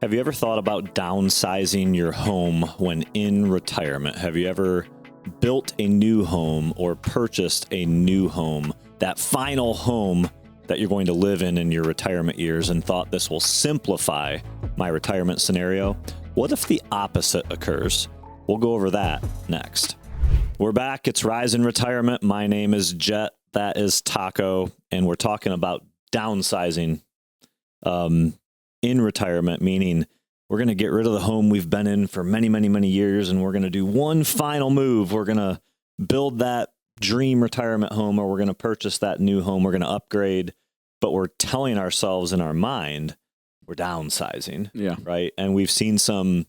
Have you ever thought about downsizing your home when in retirement? Have you ever built a new home or purchased a new home, that final home that you're going to live in your retirement years, and thought this will simplify my retirement scenario? What if the opposite occurs? We'll go over that next. We're back. It's Rise in Retirement. My name is Jet. That is Taco. And we're talking about downsizing in retirement, meaning we're going to get rid of the home we've been in for many, many, many years, and we're going to do one final move. We're going to build that dream retirement home, or we're going to purchase that new home. We're going to upgrade, but we're telling ourselves in our mind, we're downsizing. Yeah. Right. And we've seen some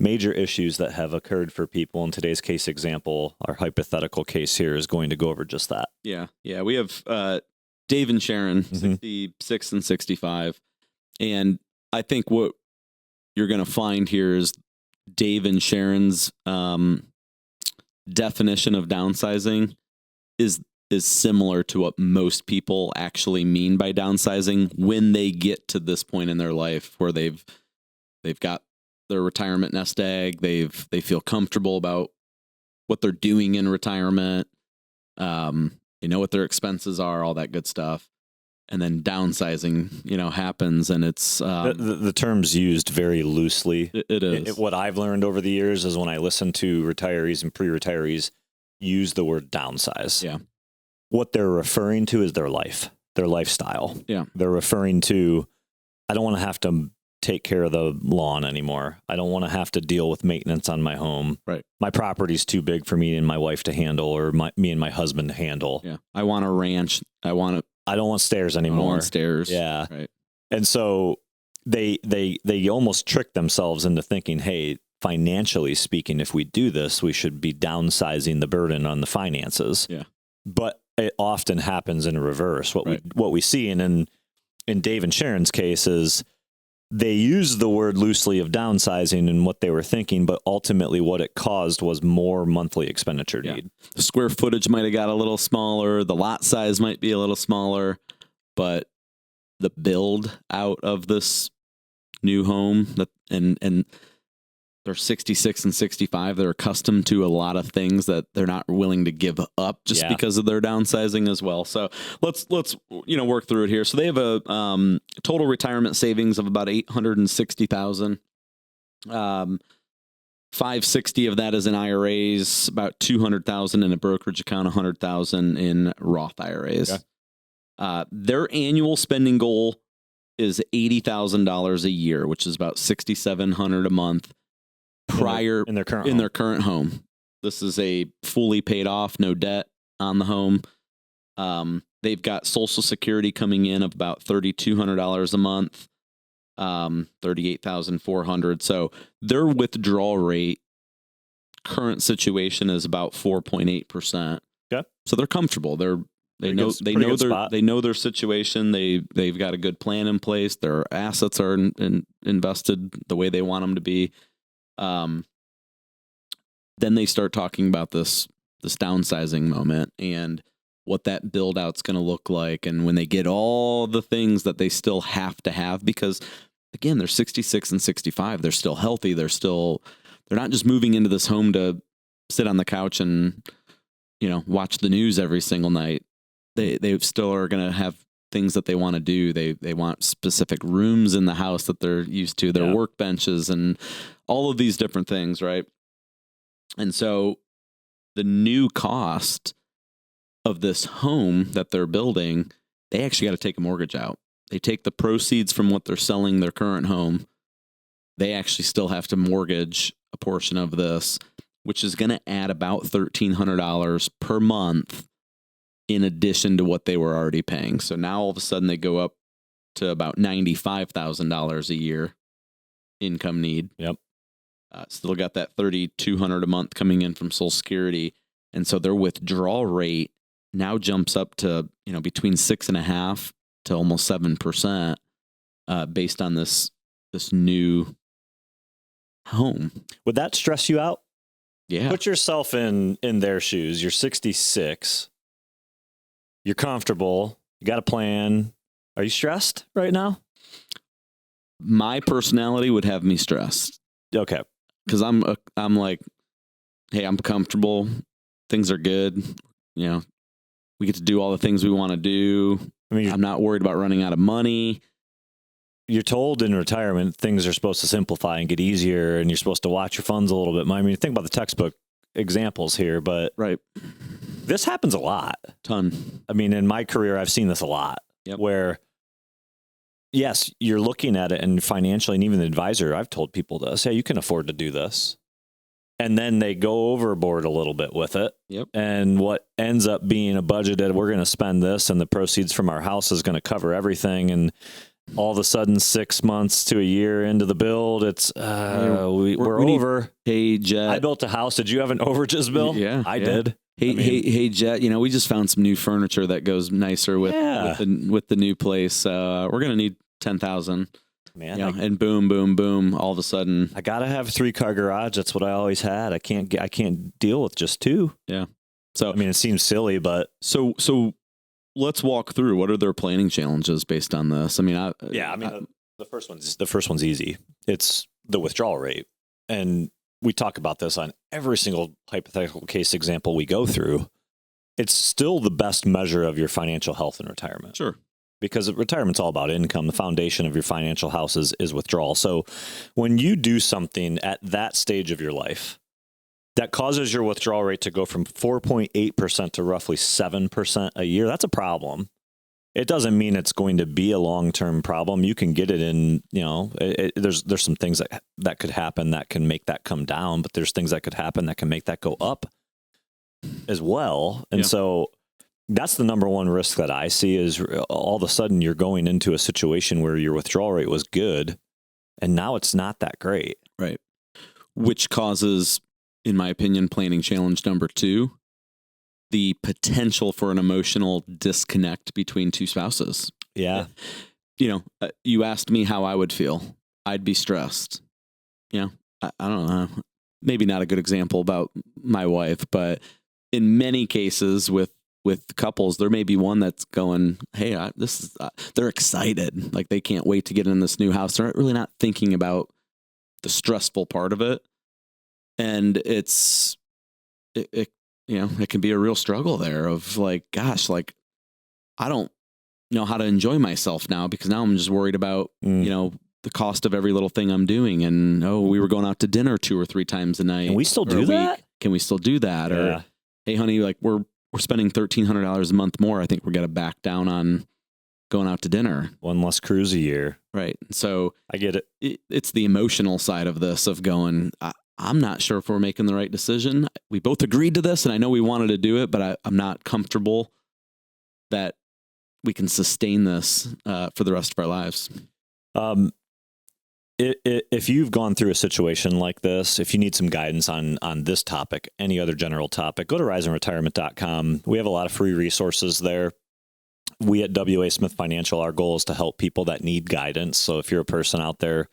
major issues that have occurred for people. In today's case example, our hypothetical case here is going to go over just that. Yeah. Yeah. We have Dave and Sharon, 66 and 65. And I think what you're going to find here is Dave and Sharon's definition of downsizing is similar to what most people actually mean by downsizing when they get to this point in their life where they've got their retirement nest egg. They feel comfortable about what they're doing in retirement. They know what their expenses are, all that good stuff. And then downsizing, happens, and it's the term's used very loosely. It is. What I've learned over the years is when I listen to retirees and pre-retirees use the word downsize. Yeah. What they're referring to is their life, their lifestyle. Yeah. They're referring to, I don't want to have to take care of the lawn anymore. I don't want to have to deal with maintenance on my home. Right. My property's too big for me and my wife to handle, or me and my husband to handle. Yeah. I want a ranch. I don't want stairs anymore. I don't want stairs. Yeah. Right. And so they almost trick themselves into thinking, hey, financially speaking, if we do this, we should be downsizing the burden on the finances. Yeah. But it often happens in reverse. What we see in Dave and Sharon's case is they used the word loosely of downsizing and what they were thinking, but ultimately what it caused was more monthly expenditure need. The square footage might have got a little smaller. The lot size might be a little smaller, but the build out of this new home and they're 66 and 65. They're accustomed to a lot of things that they're not willing to give up just because of their downsizing as well. So let's work through it here. So they have a total retirement savings of about $860,000. 560 of that is in IRAs, about 200,000 in a brokerage account, 100,000 in Roth IRAs. Okay. Their annual spending goal is $80,000 a year, which is about $6,700 a month. In their current home. This is a fully paid off, no debt on the home. They've got Social Security coming in of about $3,200 a month, $38,400. So their withdrawal rate, current situation, is about 4.8%. Okay. So they're comfortable. They know their situation. They've got a good plan in place. Their assets are invested the way they want them to be. Then they start talking about this downsizing moment and what that build out's going to look like. And when they get all the things that they still have to have, because again, they're 66 and 65, they're still healthy. They're not just moving into this home to sit on the couch and, watch the news every single night. They still are going to have things that they want to do. They want specific rooms in the house that they're used to, their workbenches and all of these different things, right? And so the new cost of this home that they're building, they actually got to take a mortgage out. They take the proceeds from what they're selling their current home. They actually still have to mortgage a portion of this, which is going to add about $1,300 per month in addition to what they were already paying. So now all of a sudden they go up to about $95,000 a year income need. Yep. Still got that $3,200 a month coming in from Social Security. And so their withdrawal rate now jumps up to, between 6.5% to almost 7%, based on this new home. Would that stress you out? Yeah. Put yourself in their shoes. You're 66. You're comfortable. You got a plan. Are you stressed right now? my personality would have me stressed Okay. because I'm like, hey, I'm comfortable. Things are good. You know, we get to do all the things we want to do. I mean, I'm not worried about running out of money. you're told in retirement things are supposed to simplify and get easier, and you're supposed to watch your funds a little bit. I mean, think about the textbook examples here, but Right. this happens a lot. Ton. I mean, in my career, I've seen this a lot. Yep. Where, yes, you're looking at it, and financially, and even the advisor, I've told people this, hey, you can afford to do this. And then they go overboard a little bit with it. Yep. And what ends up being a budgeted, we're going to spend this, and the proceeds from our house is going to cover everything. And all of a sudden, 6 months to a year into the build, it's we're over. Hey, Jet. I built a house. Did you have an overages bill? Yeah, I yeah. did. Hey, Jet. You know, we just found some new furniture that goes nicer with the new place. We're gonna need 10,000. Man, and boom, boom, boom. All of a sudden, I gotta have a 3-car garage. That's what I always had. I can't deal with just 2. Yeah. So I mean, it seems silly, but so let's walk through what are their planning challenges based on this. I mean, the first one's easy. It's the withdrawal rate, and we talk about this on every single hypothetical case example we go through. It's still the best measure of your financial health in retirement. Sure. Because retirement's all about income. The foundation of your financial house is withdrawal. So when you do something at that stage of your life that causes your withdrawal rate to go from 4.8% to roughly 7% a year, that's a problem. It doesn't mean it's going to be a long-term problem. You can get it in, there's some things that could happen that can make that come down, but there's things that could happen that can make that go up as well. And so that's the number one risk that I see is all of a sudden you're going into a situation where your withdrawal rate was good and now it's not that great. Right. Which causes, in my opinion, planning challenge number 2, the potential for an emotional disconnect between two spouses. Yeah. You asked me how I would feel. I'd be stressed. I don't know. Maybe not a good example about my wife, but in many cases with couples, there may be one that's going, hey, they're excited. Like they can't wait to get in this new house. They're really not thinking about the stressful part of it. And it can be a real struggle there of like, gosh, like I don't know how to enjoy myself now because now I'm just worried about, the cost of every little thing I'm doing. And, we were going out to dinner 2 or 3 times a night. Can we still do that? Can we still do that? Yeah. Or, hey, honey, like we're spending $1,300 a month more. I think we're going to back down on going out to dinner. One less cruise a year. Right. So I get it. It's the emotional side of this of going, I'm not sure if we're making the right decision. We both agreed to this and I know we wanted to do it, but I'm not comfortable that we can sustain this for the rest of our lives. If you've gone through a situation like this, if you need some guidance on this topic, any other general topic, go to riseandretirement.com. We have a lot of free resources there. We at WA Smith Financial, our goal is to help people that need guidance. So if you're a person out there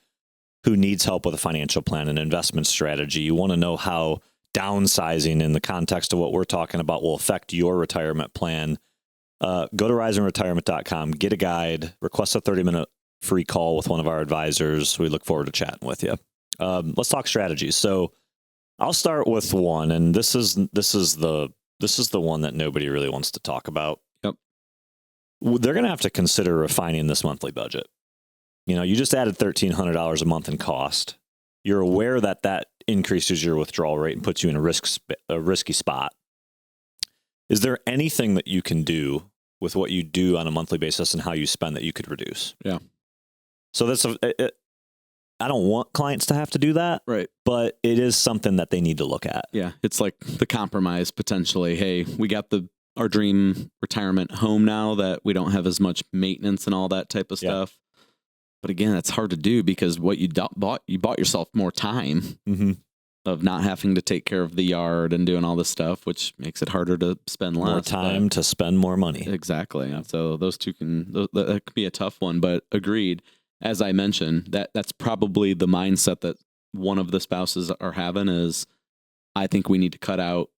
who needs help with a financial plan and investment strategy, you want to know how downsizing in the context of what we're talking about will affect your retirement plan, go to riseandretirement.com, get a guide, request a 30-minute free call with one of our advisors. We look forward to chatting with you. Let's talk strategies. So I'll start with one, and this is the one that nobody really wants to talk about. Yep. They're going to have to consider refining this monthly budget. You just added $1,300 a month in cost. You're aware that increases your withdrawal rate and puts you in a risky spot. Is there anything that you can do with what you do on a monthly basis and how you spend that you could reduce? Yeah. So I don't want clients to have to do that, right? But it is something that they need to look at. Yeah, it's like the compromise potentially. Hey, we got our dream retirement home now that we don't have as much maintenance and all that type of stuff. But again, that's hard to do because what you bought yourself more time of not having to take care of the yard and doing all this stuff, which makes it harder to spend less. More time to spend more money. Exactly. Yeah. So those two that could be a tough one, but agreed. As I mentioned, that's probably the mindset that one of the spouses are having is, I think we need to cut out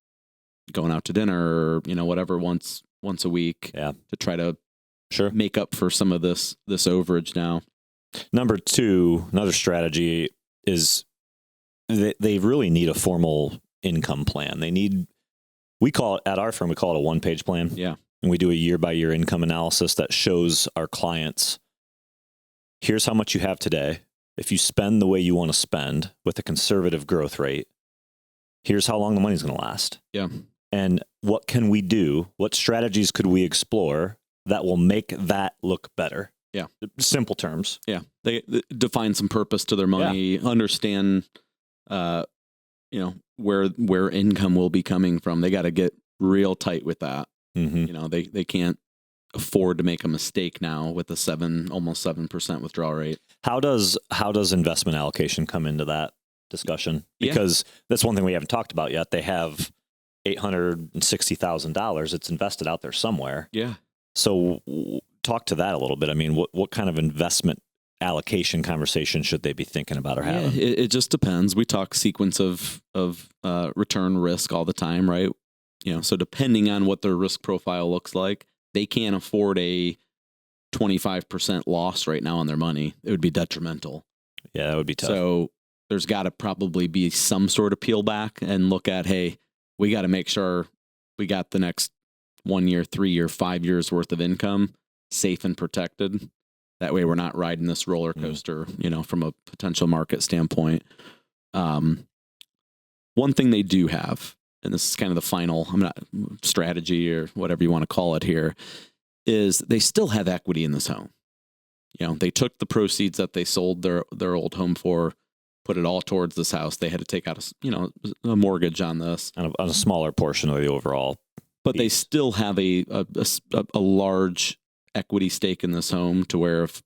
going out to dinner or, whatever once a week to try to make up for some of this overage now. Number two, another strategy is they really need a formal income plan. We call it, at our firm, we call it a one-page plan. Yeah. And we do a year-by-year income analysis that shows our clients, here's how much you have today. If you spend the way you want to spend with a conservative growth rate, here's how long the money's going to last. Yeah. And what can we do? What strategies could we explore that will make that look better? Yeah. Simple terms. Yeah. They define some purpose to their money, understand, where income will be coming from. They got to get real tight with that. Mm-hmm. They can't afford to make a mistake now with the almost 7% withdrawal rate. How does investment allocation come into that discussion? Because that's one thing we haven't talked about yet. They have $860,000. It's invested out there somewhere. Yeah. So talk to that a little bit. I mean, what kind of investment allocation conversation should they be thinking about or having? It just depends. We talk sequence of return risk all the time, right? So depending on what their risk profile looks like, they can't afford a 25% loss right now on their money. It would be detrimental. Yeah, that would be tough. So there's got to probably be some sort of peel back and look at, hey, we got to make sure we got the next 1 year, 3 year, 5 years worth of income safe and protected. That way we're not riding this roller coaster, from a potential market standpoint. One thing they do have, and this is kind of the final strategy or whatever you want to call it here, is they still have equity in this home. They took the proceeds that they sold their old home for, put it all towards this house. They had to take out a mortgage on this. On a smaller portion of the overall. But piece. They still have a large equity stake in this home to where if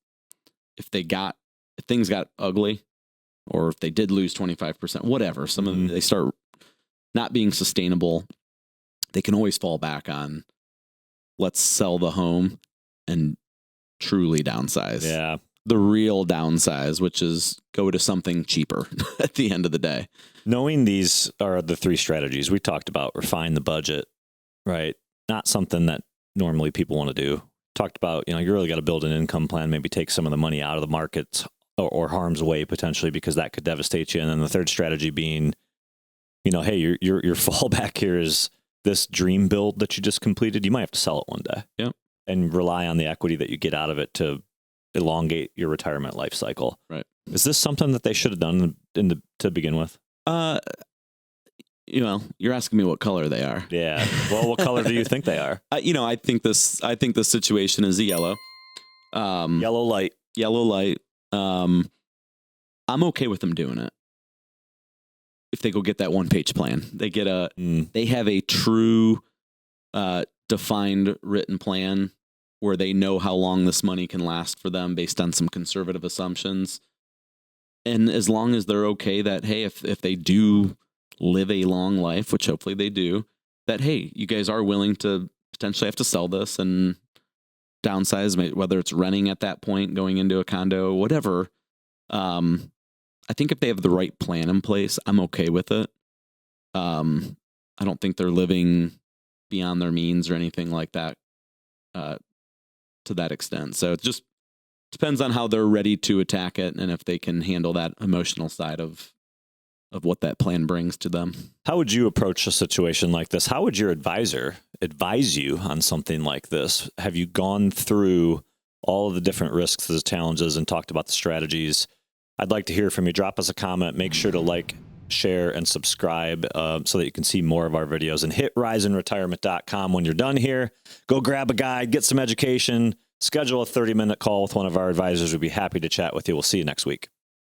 things got ugly, or if they did lose 25%, whatever, some of them, they start not being sustainable, they can always fall back on, let's sell the home and truly downsize. Yeah. The real downsize, which is go to something cheaper at the end of the day. Knowing these are the three strategies we talked about, refine the budget, right? Not something that normally people want to do. Talked about, you really got to build an income plan, maybe take some of the money out of the markets or harm's way potentially, because that could devastate you. And then the third strategy being, hey, your fallback here is this dream build that you just completed. You might have to sell it one day. Yep. And rely on the equity that you get out of it to elongate your retirement life cycle. Right. Is this something that they should have done to begin with? You're asking me what color they are. Yeah. Well, what color do you think they are? I think this situation is a yellow. Yellow light. Yellow light. I'm okay with them doing it. If they go get that one-page plan, they get they have a true, defined written plan where they know how long this money can last for them based on some conservative assumptions. And as long as they're okay that, hey, if they do live a long life, which hopefully they do, that, hey, you guys are willing to potentially have to sell this and downsize, whether it's renting at that point, going into a condo, whatever. I think if they have the right plan in place, I'm okay with it. I don't think they're living beyond their means or anything like that to that extent. So it just depends on how they're ready to attack it and if they can handle that emotional side of what that plan brings to them. How would you approach a situation like this? How would your advisor advise you on something like this? Have you gone through all of the different risks, the challenges, and talked about the strategies? I'd like to hear from you. Drop us a comment. Make sure to like, share, and subscribe so that you can see more of our videos. And hit riseandretirement.com when you're done here. Go grab a guide, get some education, schedule a 30-minute call with one of our advisors. We'd be happy to chat with you. We'll see you next week.